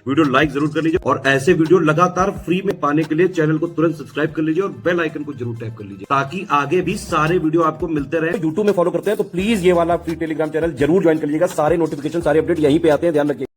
Video like जरूर कर लीजिए और ऐसे वीडियो लगातार फ्री में पाने के लिए चैनल को तुरंत सब्सक्राइब कर लीजिए और बेल आइकन को जरूर टैप कर लीजिए ताकि आगे भी सारे वीडियो आपको मिलते रहे। यूट्यूब में फॉलो करते हैं तो प्लीज ये वाला फ्री टेलीग्राम चैनल जरूर ज्वाइन कर लीजिएगा। सारे नोटिफिकेशन सारे अपडेट यहीं पे आते हैं, ध्यान रखिए।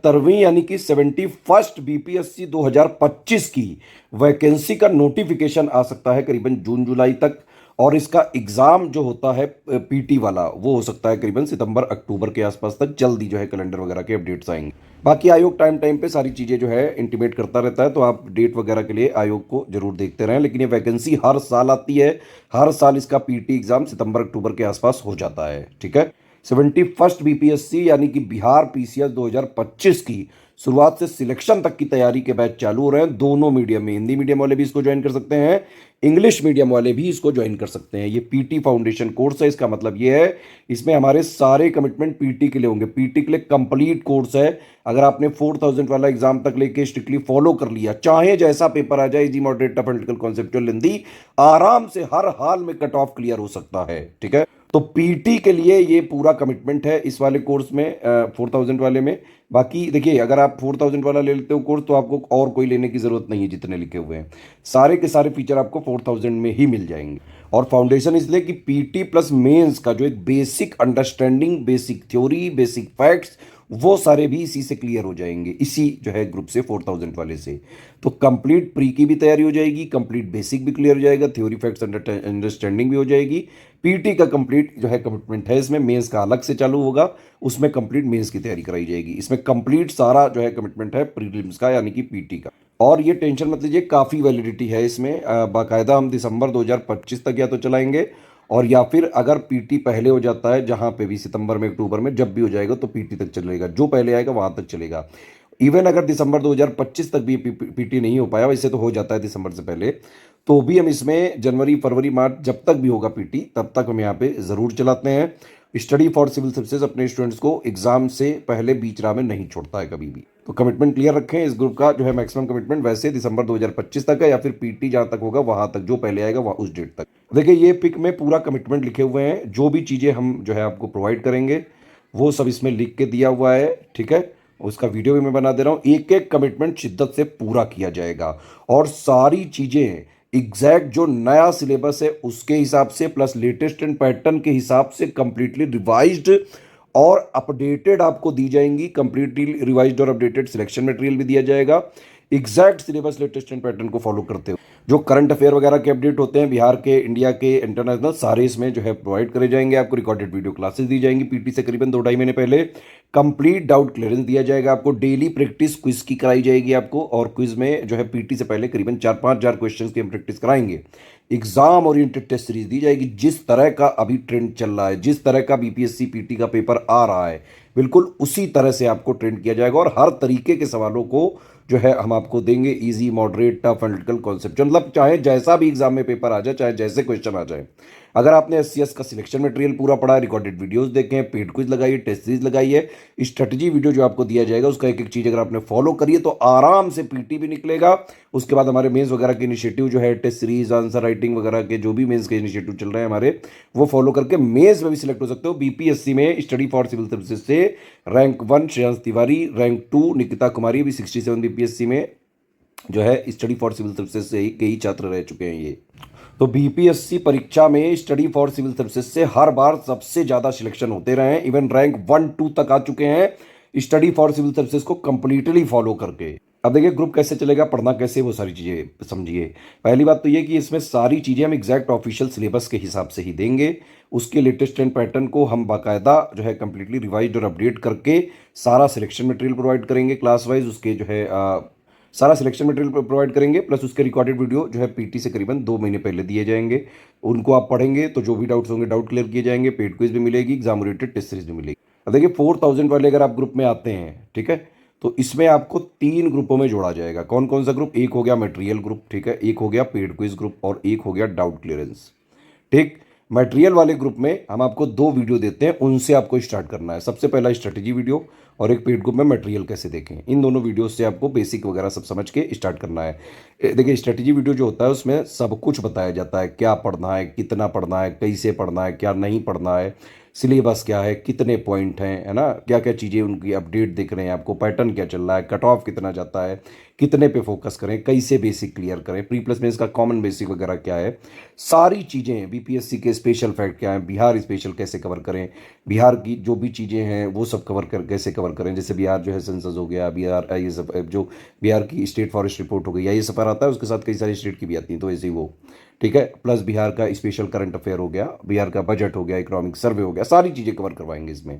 70वीं यानी कि 71st बीपीएससी 2025 की वैकेंसी का नोटिफिकेशन आ सकता है करीबन जून जुलाई तक, और इसका एग्जाम जो होता है पीटी वाला वो हो सकता है करीबन सितंबर अक्टूबर के आसपास तक। जल्दी जो है कैलेंडर वगैरह के अपडेट्स आएंगे। बाकी आयोग टाइम टाइम पे सारी चीज़ें जो है इंटीमेट करता रहता है, तो आप डेट वगैरह के लिए आयोग को जरूर देखते रहें। लेकिन ये वैकेंसी हर साल आती है, हर साल इसका पीटी एग्जाम सितंबर अक्टूबर के आसपास हो जाता है। ठीक है, 71st बीपीएससी यानी कि बिहार पीसीएस 2025 की शुरुआत से सिलेक्शन तक की तैयारी के बैच चालू हो रहे हैं दोनों मीडियम में। हिंदी मीडियम वाले भी इसको ज्वाइन कर सकते हैं, इंग्लिश मीडियम वाले भी इसको ज्वाइन कर सकते हैं। ये पीटी फाउंडेशन कोर्स है। इसका मतलब ये है इसमें हमारे सारे कमिटमेंट पीटी के लिए होंगे। पीटी के लिए कंप्लीट कोर्स है। अगर आपने 4000 वाला एग्जाम तक लेके स्ट्रिक्टली फॉलो कर लिया, चाहे जैसा पेपर आ जाए, easy moderate tough analytical conceptual Hindi, आराम से हर हाल में कट ऑफ क्लियर हो सकता है। ठीक है, तो पीटी के लिए ये पूरा कमिटमेंट है इस वाले कोर्स में, 4000 वाले में। बाकी देखिए, अगर आप 4000 वाला ले लेते हो कोर्स तो आपको और कोई लेने की जरूरत नहीं है। जितने लिखे हुए हैं सारे के सारे फीचर आपको 4000 में ही मिल जाएंगे। और फाउंडेशन इसलिए कि पीटी प्लस मेंस का जो एक basic understanding, basic theory, basic facts, वो सारे भी इसी से क्लियर हो जाएंगे, इसी जो है ग्रुप से 4000 वाले से। तो कंप्लीट प्री की भी तैयारी हो जाएगी, कंप्लीट बेसिक भी क्लियर हो जाएगा, थ्योरी फैक्ट्स अंडरस्टैंडिंग भी हो जाएगी। पीटी का कंप्लीट जो है कमिटमेंट है इसमें। मेंस का अलग से चालू होगा, उसमें कंप्लीट मेंस की तैयारी कराई जाएगी। इसमें कंप्लीट सारा जो है कमिटमेंट है प्रीलिम्स का यानी कि पीटी का। और ये टेंशन मत लीजिए, काफ़ी वैलिडिटी है इसमें। बाकायदा हम दिसंबर 2025 तक या तो चलाएंगे, और या फिर अगर पीटी पहले हो जाता है, जहां पे भी सितंबर में अक्टूबर में जब भी हो जाएगा, तो पीटी तक चलेगा। जो पहले आएगा वहां तक चलेगा। इवन अगर दिसंबर 2025 तक भी पीटी नहीं हो पाया, वैसे तो हो जाता है दिसंबर से पहले, तो भी हम इसमें जनवरी फरवरी मार्च जब तक भी होगा पीटी, तब तक हम यहाँ पे ज़रूर चलाते हैं। स्टडी फॉर सिविल सर्विसेज अपने स्टूडेंट्स को एग्जाम से पहले बीच राह में नहीं छोड़ता है कभी भी। तो कमिटमेंट क्लियर रखें। इस ग्रुप का जो है मैक्सिमम कमिटमेंट वैसे दिसंबर 2025 तक है, या फिर पीटी जहाँ तक होगा वहाँ तक, जो पहले आएगा वहाँ उस डेट तक। देखिए, ये पिक में पूरा कमिटमेंट लिखे हुए हैं। जो भी चीज़ें हम जो है आपको प्रोवाइड करेंगे वो सब इसमें लिख के दिया हुआ है। ठीक है, उसका वीडियो भी मैं बना दे रहा हूँ। एक एक कमिटमेंट शिद्दत से पूरा किया जाएगा, और सारी चीज़ें एग्जैक्ट जो नया सिलेबस है उसके हिसाब से, प्लस लेटेस्ट एंड पैटर्न के हिसाब से कंप्लीटली रिवाइज्ड और अपडेटेड आपको दी जाएंगी। कंप्लीटली रिवाइज्ड और अपडेटेड सिलेक्शन मटेरियल भी दिया जाएगा, exact syllabus latest and pattern को फॉलो करते हुए। जो करंट अफेयर वगैरह के अपडेट होते हैं बिहार के, इंडिया के, इंटरनेशनल, सारे इसमें जो है प्रोवाइड करे जाएंगे। आपको रिकॉर्डेड वीडियो क्लासेस दी जाएंगी पीटी से करीबन 2-2.5 महीने पहले। कंप्लीट डाउट क्लियरेंस दिया जाएगा आपको। डेली प्रैक्टिस क्विज की कराई जाएगी आपको, और क्विज में जो है पीटी से पहले करीबन 4-5 हजार क्वेश्चन की हम प्रैक्टिस कराएंगे। एग्जाम ओरिएंटेड टेस्ट सीरीज दी जाएगी। जिस तरह का अभी ट्रेंड चल रहा है, जिस तरह का बीपीएससी पीटी का पेपर आ रहा है, बिल्कुल उसी तरह से आपको ट्रेंड किया जाएगा, और हर तरीके के सवालों को जो है हम आपको देंगे। Easy, moderate, tough, analytical, concept, मतलब चाहे जैसा भी एग्जाम में पेपर आ जाए, चाहे जैसे क्वेश्चन आ जाए। अगर आपने एससीएस का सिलेक्शन मटेरियल पूरा पढ़ा है, रिकॉर्डेड वीडियोस देखे हैं, पेड क्विज लगाइए, टेस्ट सीरीज लगाइए, स्ट्रेटजी वीडियो जो आपको दिया जाएगा उसका एक एक चीज अगर आपने फॉलो करिए तो आराम से पीटी भी निकलेगा। उसके बाद हमारे मेंस वगैरह के इनिशिएटिव जो है, टेस्ट सीरीज, आंसर राइटिंग वगैरह के जो भी मेंस के इनिशिएटिव चल रहे हैं हमारे, वो फॉलो करके मेंस में भी सिलेक्ट हो सकते हो। बीपीएससी में स्टडी फॉर सिविल सर्विसेज से रैंक 1 श्रेयांश तिवारी, रैंक 2 निकिता कुमारी, अभी 67 बीपीएससी में जो है स्टडी फॉर सिविल सर्विसेज से ही कई छात्र रह चुके हैं ये। तो बीपीएससी परीक्षा में स्टडी फॉर सिविल सर्विसेज से हर बार सबसे ज्यादा सिलेक्शन होते रहे हैं। इवन रैंक 1-2 तक आ चुके हैं स्टडी फॉर सिविल सर्विसेज को कंप्लीटली फॉलो करके। अब देखिए ग्रुप कैसे चलेगा, पढ़ना कैसे, वो सारी चीजें समझिए। पहली बात तो ये कि इसमें सारी चीजें हम एग्जैक्ट ऑफिशियल सिलेबस के हिसाब से ही देंगे। उसके लेटेस्ट एंड पैटर्न को हम बाकायदा जो है कंप्लीटली रिवाइज और अपडेट करके सारा सिलेक्शन मटेरियल प्रोवाइड करेंगे क्लास वाइज। उसके जो है सारा सिलेक्शन मटेरियल प्रोवाइड करेंगे, प्लस उसके रिकॉर्डेड वीडियो जो है पीटी से करीबन 2 महीने पहले दिए जाएंगे। उनको आप पढ़ेंगे तो जो भी डाउट्स होंगे डाउट क्लियर किए जाएंगे। पेड क्विज भी मिलेगी, एग्जाम ओरिएंटेड टेस्ट सीरीज भी मिलेगी। अब देखिए 4000 वाले अगर आप ग्रुप में आते हैं, ठीक है, तो इसमें आपको 3 ग्रुपों में जोड़ा जाएगा। कौन कौन सा ग्रुप? एक हो गया मटेरियल ग्रुप, ठीक है, एक हो गया पेड क्विज ग्रुप, और एक हो गया डाउट क्लियरेंस। ठीक, मटेरियल वाले ग्रुप में हम आपको 2 वीडियो देते हैं, उनसे आपको स्टार्ट करना है। सबसे पहला स्ट्रेटेजी वीडियो, और एक पेड ग्रुप में मटेरियल कैसे देखें। इन दोनों वीडियो से आपको बेसिक वगैरह सब समझ के स्टार्ट करना है। देखिए स्ट्रेटेजी वीडियो जो होता है उसमें सब कुछ बताया जाता है, क्या पढ़ना है, कितना पढ़ना है, कैसे पढ़ना है, क्या नहीं पढ़ना है, सिलेबस क्या है, कितने पॉइंट हैं, है ना, क्या क्या चीज़ें उनकी अपडेट दिख रहे हैं आपको, पैटर्न क्या चल रहा है, कट ऑफ कितना जाता है, कितने पे फोकस करें, कैसे बेसिक क्लियर करें, प्री प्लस में इसका कॉमन बेसिक वगैरह क्या है, सारी चीज़ें बीपीएससी के स्पेशल फैक्ट क्या है, बिहार स्पेशल कैसे कवर करें, बिहार की जो भी चीज़ें हैं वो सब कवर कर कैसे कवर करें, जैसे बिहार जो है सेंसस हो गया, बिहार ये सब जो बिहार की स्टेट फॉरेस्ट रिपोर्ट हो गई, या ये सब पर आता है, उसके साथ कई सारी स्टेट की भी आती हैं, तो ऐसे ही वो ठीक है, प्लस बिहार का स्पेशल करंट अफेयर हो गया, बिहार का बजट हो गया, इकोनॉमिक सर्वे हो गया, सारी चीज़ें कवर करवाएंगे इसमें।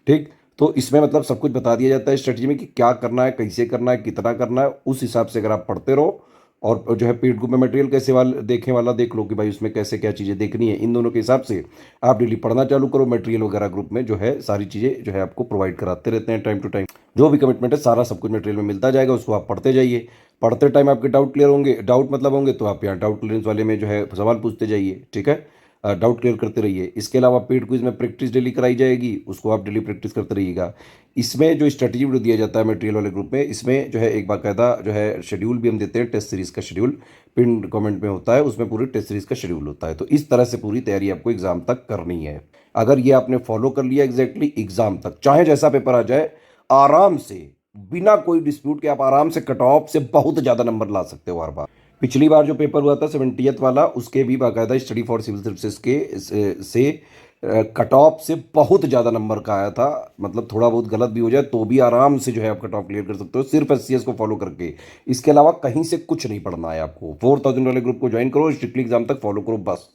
ठीक, तो इसमें मतलब सब कुछ बता दिया जाता है स्ट्रेटजी में कि क्या करना है, कैसे करना है, कितना करना है, उस हिसाब से अगर आप पढ़ते रहो और जो है पेड ग्रुप में मटेरियल कैसे वाला देखने वाला देख लो कि भाई उसमें कैसे क्या चीज़ें देखनी है, इन दोनों के हिसाब से आप डेली पढ़ना चालू करो। मटेरियल वगैरह ग्रुप में जो है सारी चीज़ें जो है आपको प्रोवाइड कराते रहते हैं टाइम टू टाइम, जो भी कमिटमेंट है सारा सब कुछ मटेरियल में मिलता जाएगा, उसको आप पढ़ते जाइए। पढ़ते टाइम आपके डाउट क्लियर होंगे, डाउट मतलब होंगे तो आप यहाँ डाउट क्लियरेंस वाले में जो है सवाल पूछते जाइए, ठीक है, डाउट क्लियर करते रहिए। इसके अलावा पेड क्विज में प्रैक्टिस डेली कराई जाएगी, उसको आप डेली प्रैक्टिस करते रहिएगा। इसमें जो स्ट्रेटजी वीडियो दिया जाता है मटेरियल वाले ग्रुप में, इसमें जो है एक बाकायदा जो है शेड्यूल भी हम देते हैं, टेस्ट सीरीज का शेड्यूल पिन कमेंट में होता है, उसमें पूरी टेस्ट सीरीज का शेड्यूल होता है। तो इस तरह से पूरी तैयारी आपको एग्जाम तक करनी है। अगर ये आपने फॉलो कर लिया एग्जैक्टली एग्जाम तक, चाहे जैसा पेपर आ जाए, आराम से बिना कोई डिस्प्यूट के आप आराम से कट ऑफ से बहुत ज़्यादा नंबर ला सकते हो हर बार। पिछली बार जो पेपर हुआ था 70th वाला, उसके भी बाकायदा स्टडी फॉर सिविल सर्विसेज के से कट ऑफ से बहुत ज़्यादा नंबर का आया था। मतलब थोड़ा बहुत गलत भी हो जाए तो भी आराम से जो है आप कट ऑफ क्लियर कर सकते हो, सिर्फ एससीएस को फॉलो करके। इसके अलावा कहीं से कुछ नहीं पढ़ना है आपको। 4000 वाले ग्रुप को ज्वाइन करो, स्ट्रिक्टली एग्जाम तक फॉलो करो बस।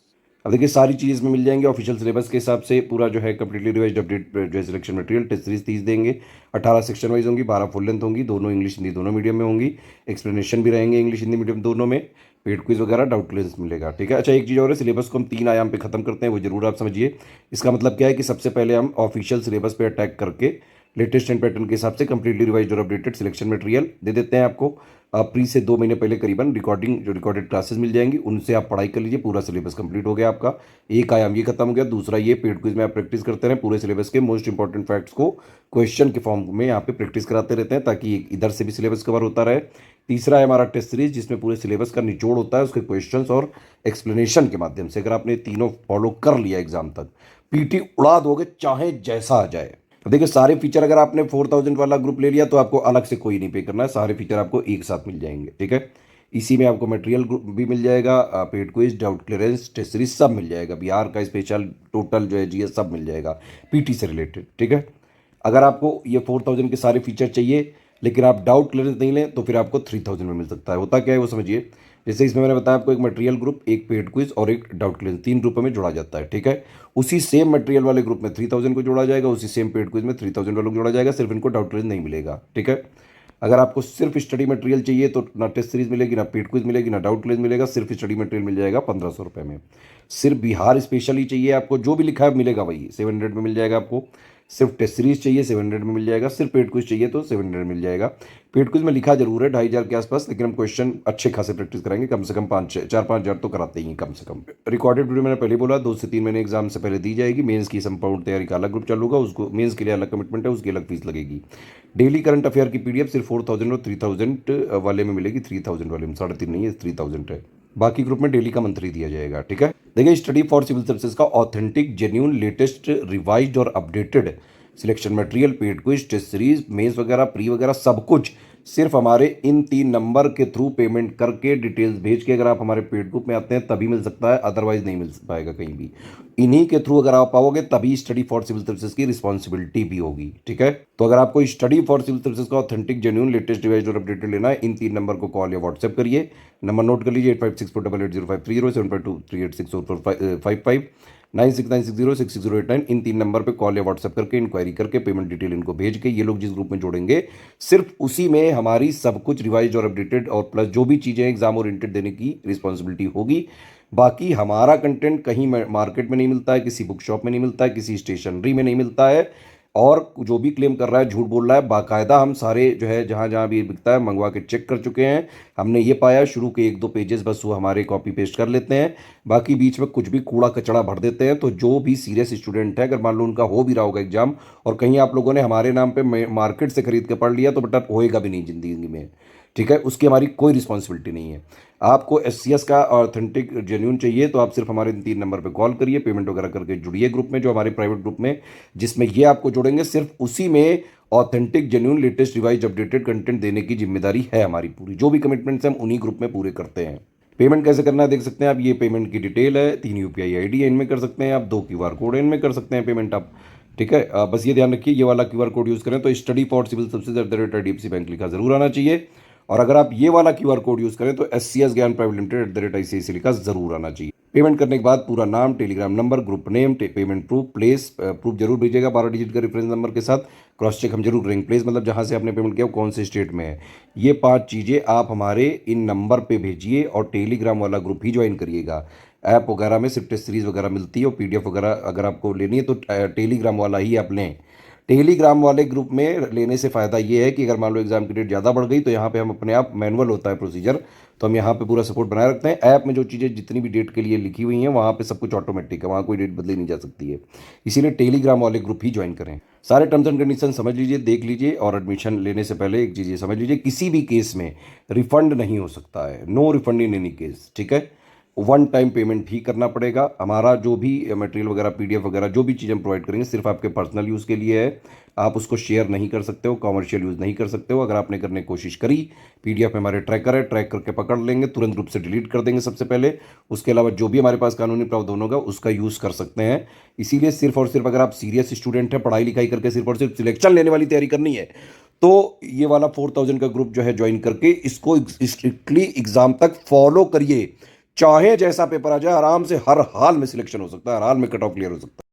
अब देखिए सारी चीज़ इसमें मिल जाएंगी ऑफिशियल सिलेबस के हिसाब से, पूरा जो है कंप्लीटली रिवाइज्ड अपडेट जो है सिलेक्शन मटेरियल, टेस्ट सीरीज 30 देंगे, 18 सेक्शन वाइज होंगी, 12 फुल लेंथ होंगी, दोनों इंग्लिश हिंदी दोनों मीडियम में होंगी, एक्सप्लेनेशन भी रहेंगे इंग्लिश हिंदी मीडियम दोनों में, पेड क्विज वगैरह, डाउट क्लियरेंस मिलेगा, ठीक है। अच्छा एक चीज़ और है, सिलेबस को हम 3 आयाम पे खत्म करते हैं, वो जरूर आप समझिए। इसका मतलब क्या है कि सबसे पहले हम ऑफिशियल सिलेबस पे अटैक करके लेटेस्ट एंड पैटर्न के हिसाब से कंप्लीटली रिवाइज्ड और अपडेटेड सिलेक्शन मटेरियल दे देते हैं आपको। प्री से 2 महीने पहले करीबन रिकॉर्डिंग जो रिकॉर्डेड क्लासेस मिल जाएंगी, उनसे आप पढ़ाई कर लीजिए, पूरा सिलेबस कंप्लीट हो गया आपका। एक आयाम ये खत्म हो गया। दूसरा ये पेड क्विज में आप प्रैक्टिस करते रहें, पूरे सिलेबस के मोस्ट इंपॉर्टेंट फैक्ट्स को क्वेश्चन के फॉर्म में यहाँ पे प्रैक्टिस कराते रहते हैं, ताकि इधर से भी सिलेबस कवर होता रहे। तीसरा है हमारा टेस्ट सीरीज, जिसमें पूरे सिलेबस का निचोड़ होता है, उसके क्वेश्चन और एक्सप्लेनेशन के माध्यम से। अगर आपने तीनों फॉलो कर लिया एग्जाम तक, पीटी उड़ा दोगे चाहे जैसा आ जाए। तो देखिए सारे फीचर अगर आपने 4000 वाला ग्रुप ले लिया तो आपको अलग से कोई नहीं पे करना है, सारे फीचर आपको एक साथ मिल जाएंगे, ठीक है। इसी में आपको मटेरियल ग्रुप भी मिल जाएगा, paid quiz, doubt clearance, test series सब मिल जाएगा, बिहार का स्पेशल टोटल जो है जीएस सब मिल जाएगा पीटी से रिलेटेड, ठीक है। अगर आपको ये 4000 के सारे फीचर चाहिए लेकिन आप डाउट क्लियरेंस नहीं लें तो फिर आपको 3000 में मिल सकता है। होता क्या है वो समझिए। जैसे इसमें मैंने बताया आपको, एक मटेरियल ग्रुप, एक पेड क्विज और एक डाउट क्लियरेंस, 3 ग्रुपों में जोड़ा जाता है, ठीक है। उसी सेम मटेरियल वाले ग्रुप में 3000 को जोड़ा जाएगा, उसी सेम पेड क्विज में 3000 वालों को जोड़ा जाएगा, सिर्फ इनको डाउट क्लियरेंस नहीं मिलेगा, ठीक है। अगर आपको सिर्फ स्टडी मटेरियल चाहिए तो ना टेस्ट सीरीज मिलेगी, ना पेड क्विज मिलेगी, ना डाउट क्लियरेंस मिलेगा, सिर्फ स्टडी मटेरियल मिल जाएगा 1500 रुपये में। सिर्फ बिहार स्पेशल ही चाहिए आपको, जो भी लिखा है मिलेगा वही 700 में मिल जाएगा आपको। सिर्फ टेस्ट सीरीज चाहिए 700 में मिल जाएगा, सिर्फ पेड क्विज चाहिए तो 700 मिल जाएगा। पेड क्विज में लिखा जरूर है 2500 के आसपास, लेकिन हम क्वेश्चन अच्छे खासे प्रैक्टिस कराएंगे, कम से कम 4-5 हज़ार तो कराते ही हैं कम से कम। रिकॉर्डेड वीडियो मैंने पहले बोला 2 से 3 महीने एग्जाम से पहले दी जाएगी। मेंस की संपूर्ण तैयारी का अलग ग्रुप चालू होगा, उसको मेंस के लिए अलग कमिटमेंट है, उसकी अलग फीस लगेगी। डेली करंट अफेयर की पीडीएफ सिर्फ 4000 और 3000 वाले में मिलेगी, 3000 वाले में 3.5 नहीं है, 3000 है। बाकी ग्रुप में डेली का मंथली दिया जाएगा, ठीक है। देखिए स्टडी फॉर सिविल सर्विसेज का ऑथेंटिक, जेन्यून, लेटेस्ट, रिवाइज्ड और updated selection material, paid quiz, test series, mains वगैरह, प्री वगैरह सब कुछ सिर्फ हमारे इन 3 नंबर के थ्रू पेमेंट करके, डिटेल्स भेज के, अगर आप हमारे पेड ग्रुप में आते हैं तभी मिल सकता है, अदरवाइज नहीं मिल पाएगा कहीं भी। इन्हीं के थ्रू अगर आप पाओगे तभी स्टडी फॉर सिविल सर्विसेज की रिस्पॉन्सिबिलिटी भी होगी, ठीक है। तो अगर आपको स्टडी फॉर सिविल सर्विसेज का ऑथेंटिक, जेन्यून, लेटेस्ट, रिवाइज्ड और अपडेटेड लेना है, इन 3 नंबर को कॉल या व्हाट्सएप करिए। नंबर नोट कर लीजिए 8564880530, 752386455, 9696066089। इन 3 नंबर पे कॉल या व्हाट्सएप करके इंक्वायरी करके पेमेंट डिटेल इनको भेज के ये लोग जिस ग्रुप में जोड़ेंगे, सिर्फ उसी में हमारी सब कुछ रिवाइज और अपडेटेड और प्लस जो भी चीज़ें एग्जाम ओरिएंटेड देने की रिस्पॉन्सिबिलिटी होगी। बाकी हमारा कंटेंट कहीं मार्केट में नहीं मिलता है, किसी बुक शॉप में नहीं मिलता है, किसी स्टेशनरी में नहीं मिलता है। और जो भी क्लेम कर रहा है झूठ बोल रहा है, बाकायदा हम सारे जो है जहाँ जहाँ भी बिकता है मंगवा के चेक कर चुके हैं। हमने ये पाया शुरू के 1-2 पेजेस बस वो हमारे कॉपी पेस्ट कर लेते हैं, बाकी बीच में कुछ भी कूड़ा कचड़ा भर देते हैं। तो जो भी सीरियस स्टूडेंट है, अगर मान लो उनका हो भी रहा होगा एग्जाम और कहीं आप लोगों ने हमारे नाम पे मार्केट से खरीद के पढ़ लिया तो बेटा होएगा भी नहीं जिंदगी में, ठीक है, उसकी हमारी कोई रिस्पॉन्सिबिलिटी नहीं है। आपको एससीएस का ऑथेंटिक जेन्यून चाहिए तो आप सिर्फ हमारे 3 नंबर पे कॉल करिए, पेमेंट वगैरह करके जुड़िए ग्रुप में, जो हमारे प्राइवेट ग्रुप में, जिसमें ये आपको जोड़ेंगे। सिर्फ उसी में authentic genuine latest revise updated content देने की जिम्मेदारी है हमारी पूरी। जो भी कमिटमेंट्स हम उन्हीं ग्रुप में पूरे करते हैं। पेमेंट कैसे करना है देख सकते हैं आप, ये पेमेंट की डिटेल है, 3 यूपीआई आईडी है, इनमें कर सकते हैं आप, 2 क्यूआर कोड है, इनमें कर सकते हैं पेमेंट आप। ठीक है, बस ये ध्यान रखिए, ये वाला क्यूआर कोड यूज़ करें तो study for civil subsidy bank लिखा जरूर आना चाहिए। और अगर आप ये वाला क्यूआर कोड यूज़ करें तो SCS ज्ञान प्राइवेट लिमिटेड @ICICI लिखा जरूर आना चाहिए। पेमेंट करने के बाद पूरा नाम, Telegram number, group name, payment proof, place proof जरूर भेजिएगा 12 डिजिट का रेफरेंस नंबर के साथ। क्रॉस चेक हम जरूर करेंगे, प्लेस मतलब जहां से आपने पेमेंट किया वो कौन से स्टेट में है। ये 5 चीज़ें आप हमारे इन नंबर पे भेजिए और टेलीग्राम वाला ग्रुप ही ज्वाइन करिएगा। ऐप वगैरह में सिर्फ टेस्ट सीरीज वगैरह मिलती है और PDF वगैरह अगर आपको लेनी है तो टेलीग्राम वाला ही आप लें। टेलीग्राम वाले ग्रुप में लेने से फ़ायदा ये है कि अगर मान लो एग्जाम की डेट ज़्यादा बढ़ गई तो यहाँ पे हम अपने आप, मैनुअल होता है प्रोसीजर, तो हम यहाँ पे पूरा सपोर्ट बनाए रखते हैं। ऐप में जो चीज़ें जितनी भी डेट के लिए लिखी हुई हैं वहाँ पे सब कुछ ऑटोमेटिक है, वहाँ कोई डेट बदली नहीं जा सकती है। इसीलिए टेलीग्राम वाले ग्रुप ही ज्वाइन करें। सारे टर्म्स एंड कंडीशन समझ लीजिए, देख लीजिए, और एडमिशन लेने से पहले एक चीज़ ये समझ लीजिए, किसी भी केस में रिफंड नहीं हो सकता है। No refund in any case. ठीक है, वन टाइम पेमेंट ही करना पड़ेगा। हमारा जो भी मटेरियल वगैरह, PDF वगैरह, जो भी चीज़ हम प्रोवाइड करेंगे सिर्फ आपके पर्सनल यूज़ के लिए है। आप उसको शेयर नहीं कर सकते हो, कॉमर्शियल यूज़ नहीं कर सकते हो। अगर आपने करने की कोशिश करी, PDF में हमारे ट्रैकर है, ट्रैक करके पकड़ लेंगे, तुरंत ग्रुप से डिलीट कर देंगे सबसे पहले। उसके अलावा जो भी हमारे पास कानूनी प्रावधान होगा उसका यूज़ कर सकते हैं। इसीलिए सिर्फ और सिर्फ अगर आप सीरियस स्टूडेंट हैं, पढ़ाई लिखाई करके सिर्फ और सिर्फ सिलेक्शन लेने वाली तैयारी करनी है, तो ये वाला 4000 का ग्रुप जो है ज्वाइन करके इसको स्ट्रिक्टली एग्जाम तक फॉलो करिए। चाहे जैसा पेपर आ जाए, आराम से हर हाल में सिलेक्शन हो सकता है, हर हाल में कट ऑफ क्लियर हो सकता है।